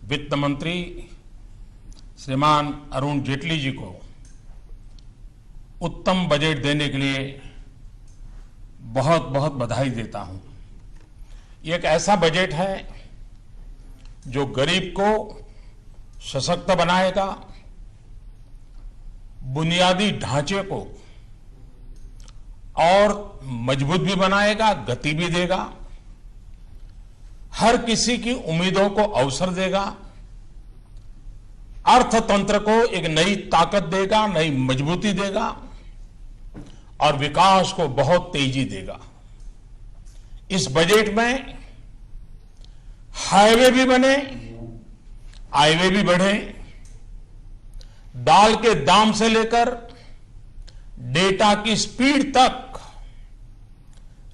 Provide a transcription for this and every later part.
वित्त मंत्री श्रीमान अरुण जेटली जी को उत्तम बजट देने के लिए बहुत बहुत बधाई देता हूं। ये एक ऐसा बजट है जो गरीब को सशक्त बनाएगा, बुनियादी ढांचे को और मजबूत भी बनाएगा, गति भी देगा, हर किसी की उम्मीदों को अवसर देगा, अर्थतंत्र को एक नई ताकत देगा, नई मजबूती देगा और विकास को बहुत तेजी देगा। इस बजट में हाईवे भी बने, हाईवे भी बढ़े, दाल के दाम से लेकर डेटा की स्पीड तक,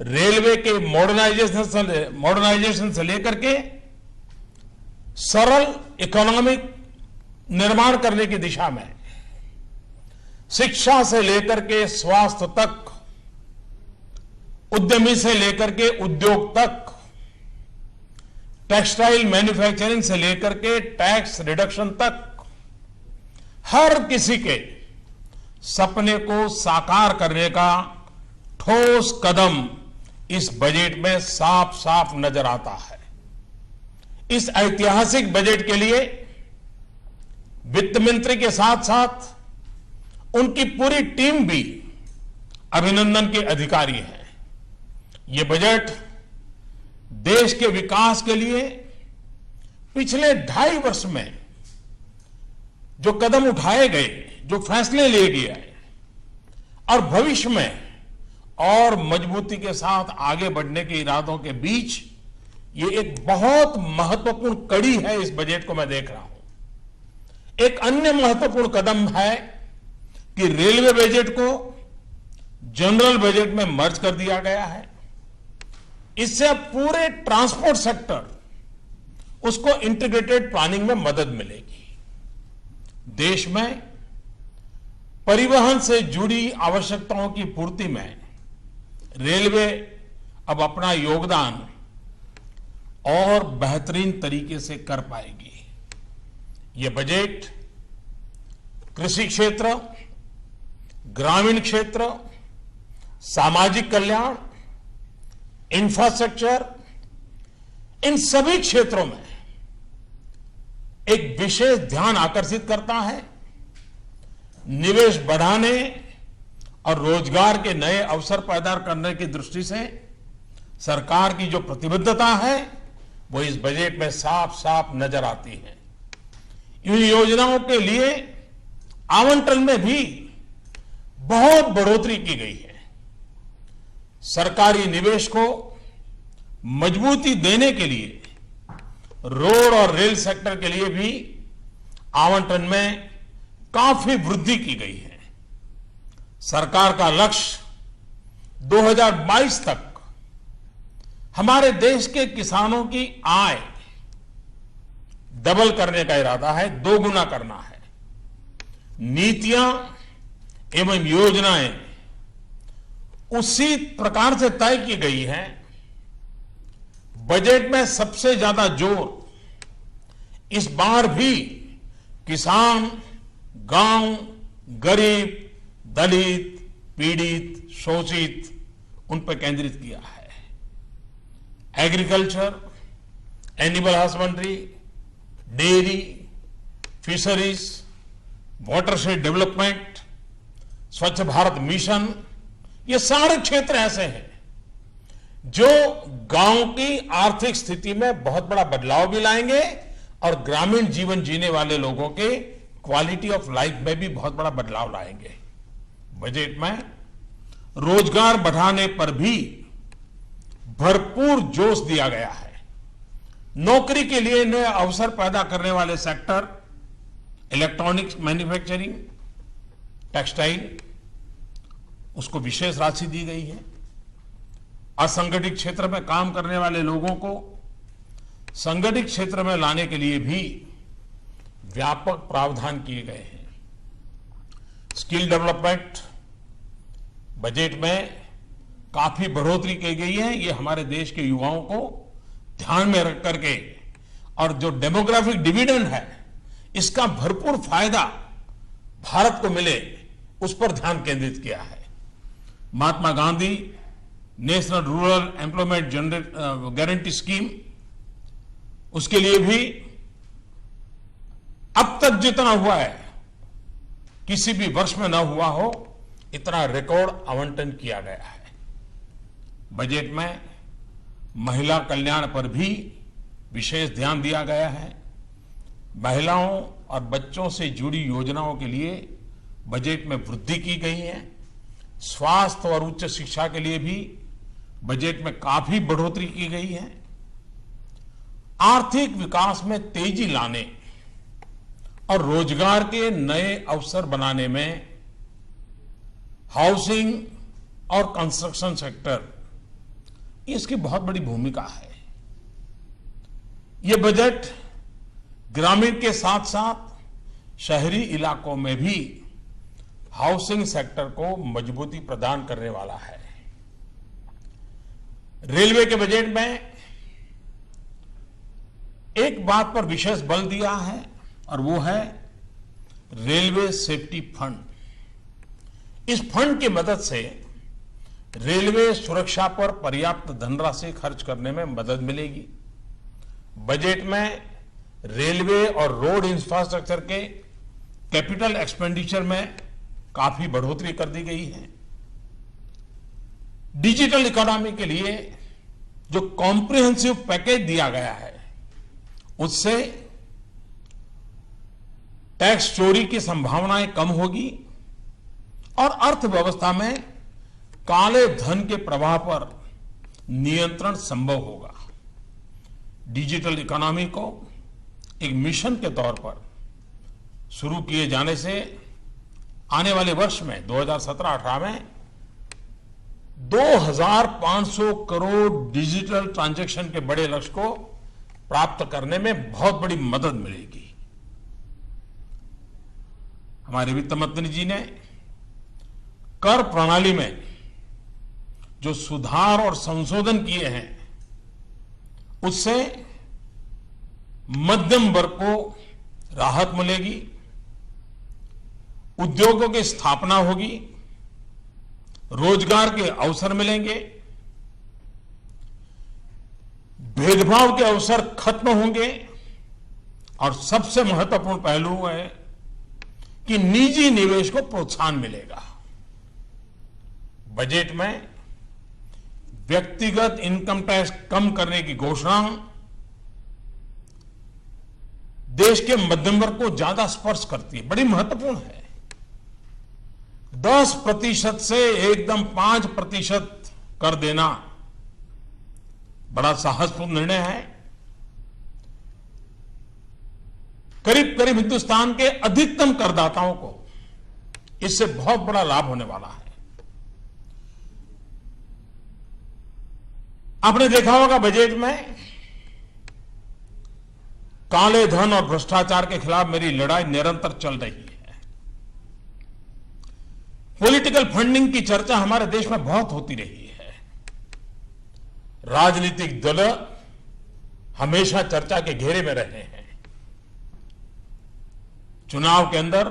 रेलवे के मॉडर्नाइजेशन से लेकर के सरल इकोनॉमिक निर्माण करने की दिशा में, शिक्षा से लेकर के स्वास्थ्य तक, उद्यमी से लेकर के उद्योग तक, टेक्सटाइल मैन्युफैक्चरिंग से लेकर के टैक्स रिडक्शन तक, हर किसी के सपने को साकार करने का ठोस कदम इस बजट में साफ साफ नजर आता है। इस ऐतिहासिक बजट के लिए वित्त मंत्री के साथ साथ उनकी पूरी टीम भी अभिनंदन के अधिकारी है। ये बजट देश के विकास के लिए पिछले 2.5 वर्ष में जो कदम उठाए गए, जो फैसले लिए गए और भविष्य में और मजबूती के साथ आगे बढ़ने के इरादों के बीच ये एक बहुत महत्वपूर्ण कड़ी है। इस बजट को मैं देख रहा हूं। एक अन्य महत्वपूर्ण कदम है कि रेलवे बजट को जनरल बजट में मर्ज कर दिया गया है। इससे अब पूरे ट्रांसपोर्ट सेक्टर, उसको इंटीग्रेटेड प्लानिंग में मदद मिलेगी। देश में परिवहन से जुड़ी आवश्यकताओं की पूर्ति में रेलवे अब अपना योगदान और बेहतरीन तरीके से कर पाएगी। यह बजट कृषि क्षेत्र, ग्रामीण क्षेत्र, सामाजिक कल्याण, इंफ्रास्ट्रक्चर, इन सभी क्षेत्रों में एक विशेष ध्यान आकर्षित करता है। निवेश बढ़ाने और रोजगार के नए अवसर पैदा करने की दृष्टि से सरकार की जो प्रतिबद्धता है वो इस बजट में साफ साफ नजर आती है। इन योजनाओं के लिए आवंटन में भी बहुत बढ़ोतरी की गई है। सरकारी निवेश को मजबूती देने के लिए रोड और रेल सेक्टर के लिए भी आवंटन में काफी वृद्धि की गई है। सरकार का लक्ष्य 2022 तक हमारे देश के किसानों की आय डबल करने का इरादा है, 2 गुना करना है। नीतियां एवं योजनाएं उसी प्रकार से तय की गई हैं। बजट में सबसे ज्यादा जोर इस बार भी किसान, गांव, गरीब, दलित, पीड़ित, शोषित, उन पर केंद्रित किया है। Agriculture, animal husbandry, dairy, fisheries, watershed development, स्वच्छ भारत मिशन, ये सारे क्षेत्र ऐसे हैं जो गांव की आर्थिक स्थिति में बहुत बड़ा बदलाव भी लाएंगे और ग्रामीण जीवन जीने वाले लोगों के क्वालिटी ऑफ लाइफ में भी बहुत बड़ा बदलाव लाएंगे। बजट में रोजगार बढ़ाने पर भी भरपूर जोश दिया गया है। नौकरी के लिए नए अवसर पैदा करने वाले सेक्टर, इलेक्ट्रॉनिक्स मैन्युफैक्चरिंग, टेक्सटाइल, उसको विशेष राशि दी गई है। असंगठित क्षेत्र में काम करने वाले लोगों को संगठित क्षेत्र में लाने के लिए भी व्यापक प्रावधान किए गए हैं। स्किल डेवलपमेंट बजट में काफी बढ़ोतरी की गई है। ये हमारे देश के युवाओं को ध्यान में रख करके और जो डेमोग्राफिक डिविडेंड है, इसका भरपूर फायदा भारत को मिले, उस पर ध्यान केंद्रित किया है। Mahatma Gandhi National Rural Employment Guarantee Scheme, उसके लिए भी अब तक जितना हुआ है किसी भी वर्ष में न हुआ हो, इतना रिकॉर्ड आवंटन किया गया है। बजट में महिला कल्याण पर भी विशेष ध्यान दिया गया है। महिलाओं और बच्चों से जुड़ी योजनाओं के लिए बजट में वृद्धि की गई है। स्वास्थ्य और उच्च शिक्षा के लिए भी बजट में काफी बढ़ोतरी की गई है। आर्थिक विकास में तेजी लाने और रोजगार के नए अवसर बनाने में हाउसिंग और कंस्ट्रक्शन सेक्टर, इसकी बहुत बड़ी भूमिका है। ये बजट ग्रामीण के साथ साथ शहरी इलाकों में भी हाउसिंग सेक्टर को मजबूती प्रदान करने वाला है। रेलवे के बजट में एक बात पर विशेष बल दिया है और वो है रेलवे सेफ्टी फंड। इस फंड की मदद से रेलवे सुरक्षा पर पर्याप्त धनराशि खर्च करने में मदद मिलेगी। बजट में रेलवे और रोड इंफ्रास्ट्रक्चर के कैपिटल एक्सपेंडिचर में काफी बढ़ोतरी कर दी गई है। डिजिटल इकोनॉमी के लिए जो कॉम्प्रिहेंसिव पैकेज दिया गया है, उससे टैक्स चोरी की संभावनाएं कम होगी और अर्थव्यवस्था में काले धन के प्रवाह पर नियंत्रण संभव होगा। डिजिटल इकोनॉमी को एक मिशन के तौर पर शुरू किए जाने से आने वाले वर्ष में 2017-18 में 2500 करोड़ डिजिटल ट्रांजैक्शन के बड़े लक्ष्य को प्राप्त करने में बहुत बड़ी मदद मिलेगी। हमारे वित्त मंत्री जी ने कर प्रणाली में जो सुधार और संशोधन किए हैं, उससे मध्यम वर्ग को राहत मिलेगी, उद्योगों की स्थापना होगी, रोजगार के अवसर मिलेंगे, भेदभाव के अवसर खत्म होंगे और सबसे महत्वपूर्ण पहलू है कि निजी निवेश को प्रोत्साहन मिलेगा। बजट में व्यक्तिगत इनकम टैक्स कम करने की घोषणा देश के मध्यम वर्ग को ज्यादा स्पर्श करती है, बड़ी महत्वपूर्ण है। 10% से एकदम 5% कर देना बड़ा साहसपूर्ण निर्णय है। करीब करीब हिंदुस्तान के अधिकतम करदाताओं को इससे बहुत बड़ा लाभ होने वाला है। आपने देखा होगा बजट में काले धन और भ्रष्टाचार के खिलाफ मेरी लड़ाई निरंतर चल रही है। पॉलिटिकल फंडिंग की चर्चा हमारे देश में बहुत होती रही है। राजनीतिक दल हमेशा चर्चा के घेरे में रहे हैं। चुनाव के अंदर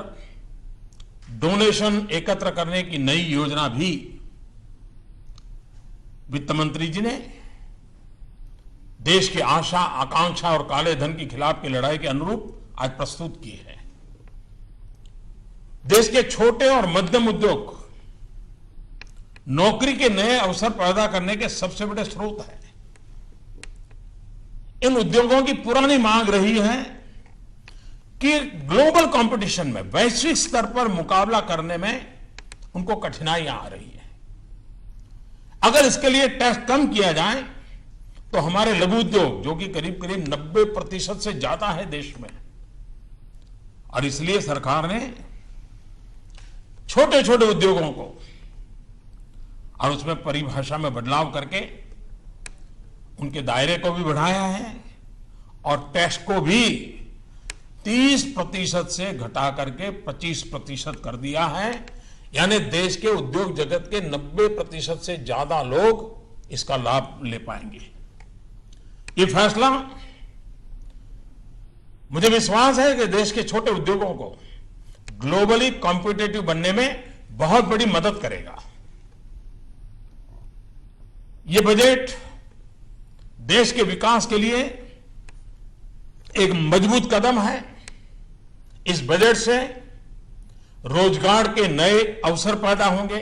डोनेशन एकत्र करने की नई योजना भी वित्त मंत्री जी ने देश की आशा, आकांक्षा और काले धन के खिलाफ की लड़ाई के अनुरूप आज प्रस्तुत की है। देश के छोटे और मध्यम उद्योग नौकरी के नए अवसर पैदा करने के सबसे बड़े स्रोत हैं। इन उद्योगों की पुरानी मांग रही है कि ग्लोबल कंपटीशन में, वैश्विक स्तर पर मुकाबला करने में उनको कठिनाइयां आ रही है। अगर इसके लिए टैक्स कम किया जाए तो हमारे लघु उद्योग, जो कि करीब करीब 90% से ज्यादा है देश में, और इसलिए सरकार ने छोटे छोटे उद्योगों को और उसमें परिभाषा में बदलाव करके उनके दायरे को भी बढ़ाया है और टैक्स को भी 30% से घटा करके 25% कर दिया है। यानी देश के उद्योग जगत के 90% से ज्यादा लोग इसका लाभ ले पाएंगे। ये फैसला मुझे विश्वास है कि देश के छोटे उद्योगों को ग्लोबली कॉम्पिटिटिव बनने में बहुत बड़ी मदद करेगा। ये बजट देश के विकास के लिए एक मजबूत कदम है। इस बजट से रोजगार के नए अवसर पैदा होंगे,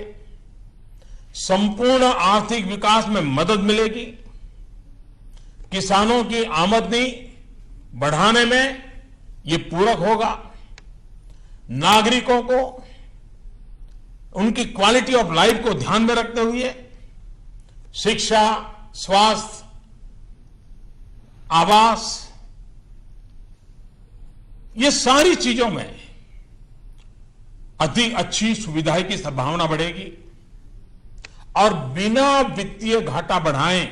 संपूर्ण आर्थिक विकास में मदद मिलेगी, किसानों की आमदनी बढ़ाने में ये पूरक होगा, नागरिकों को उनकी क्वालिटी ऑफ लाइफ को ध्यान में रखते हुए शिक्षा, स्वास्थ्य, आवास, ये सारी चीजों में अधिक अच्छी सुविधाएं की संभावना बढ़ेगी और बिना वित्तीय घाटा बढ़ाए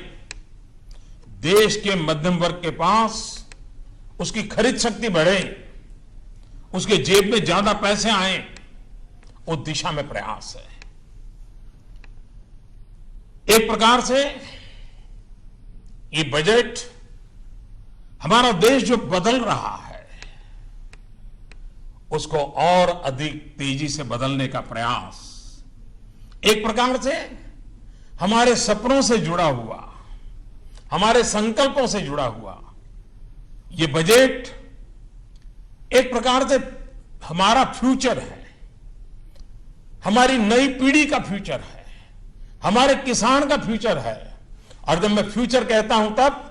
देश के मध्यम वर्ग के पास उसकी खरीद शक्ति बढ़े, उसके जेब में ज्यादा पैसे आए, उस दिशा में प्रयास है। एक प्रकार से ये बजट हमारा देश जो बदल रहा है उसको और अधिक तेजी से बदलने का प्रयास, एक प्रकार से हमारे सपनों से जुड़ा हुआ, हमारे संकल्पों से जुड़ा हुआ ये बजट एक प्रकार से हमारा फ्यूचर है, हमारी नई पीढ़ी का फ्यूचर है, हमारे किसान का फ्यूचर है। और जब मैं फ्यूचर कहता हूं तब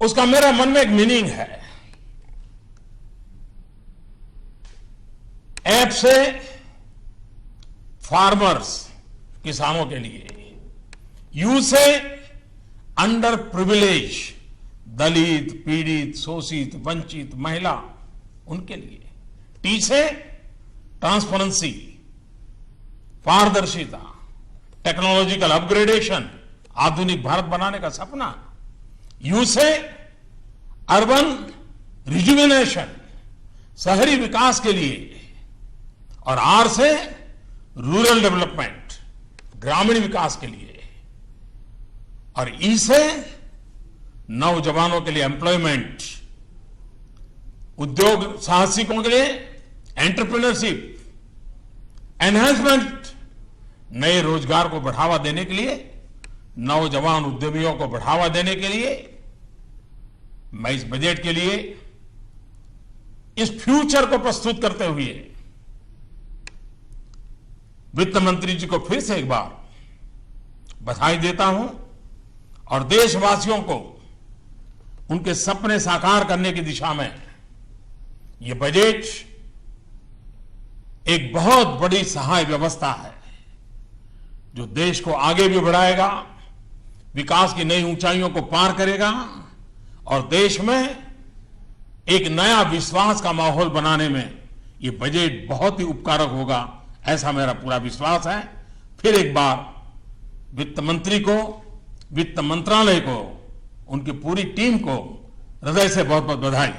उसका मेरा मन में एक मीनिंग है। ऐप से फार्मर्स, किसानों के लिए, यू से अंडर प्रिविलेज, दलित, पीड़ित, शोषित, वंचित, महिला, उनके लिए, टी से ट्रांसपेरेंसी, पारदर्शिता, टेक्नोलॉजिकल अपग्रेडेशन, आधुनिक भारत बनाने का सपना, यू से अर्बन रिजुविनेशन, शहरी विकास के लिए, और आर से रूरल डेवलपमेंट, ग्रामीण विकास के लिए, और ई से नौजवानों के लिए एम्प्लॉयमेंट, उद्योग साहसिकों के लिए एंटरप्रेन्योरशिप, एनहांसमेंट, नए रोजगार को बढ़ावा देने के लिए, नौजवान उद्यमियों को बढ़ावा देने के लिए मैं इस बजट के लिए इस फ्यूचर को प्रस्तुत करते हुए वित्त मंत्री जी को फिर से एक बार बधाई देता हूं और देशवासियों को उनके सपने साकार करने की दिशा में यह बजट एक बहुत बड़ी सहाय व्यवस्था है जो देश को आगे भी बढ़ाएगा, विकास की नई ऊंचाइयों को पार करेगा और देश में एक नया विश्वास का माहौल बनाने में यह बजट बहुत ही उपकारक होगा, ऐसा मेरा पूरा विश्वास है। फिर एक बार वित्त मंत्री को, वित्त मंत्रालय को, उनकी पूरी टीम को हृदय से बहुत बहुत बधाई।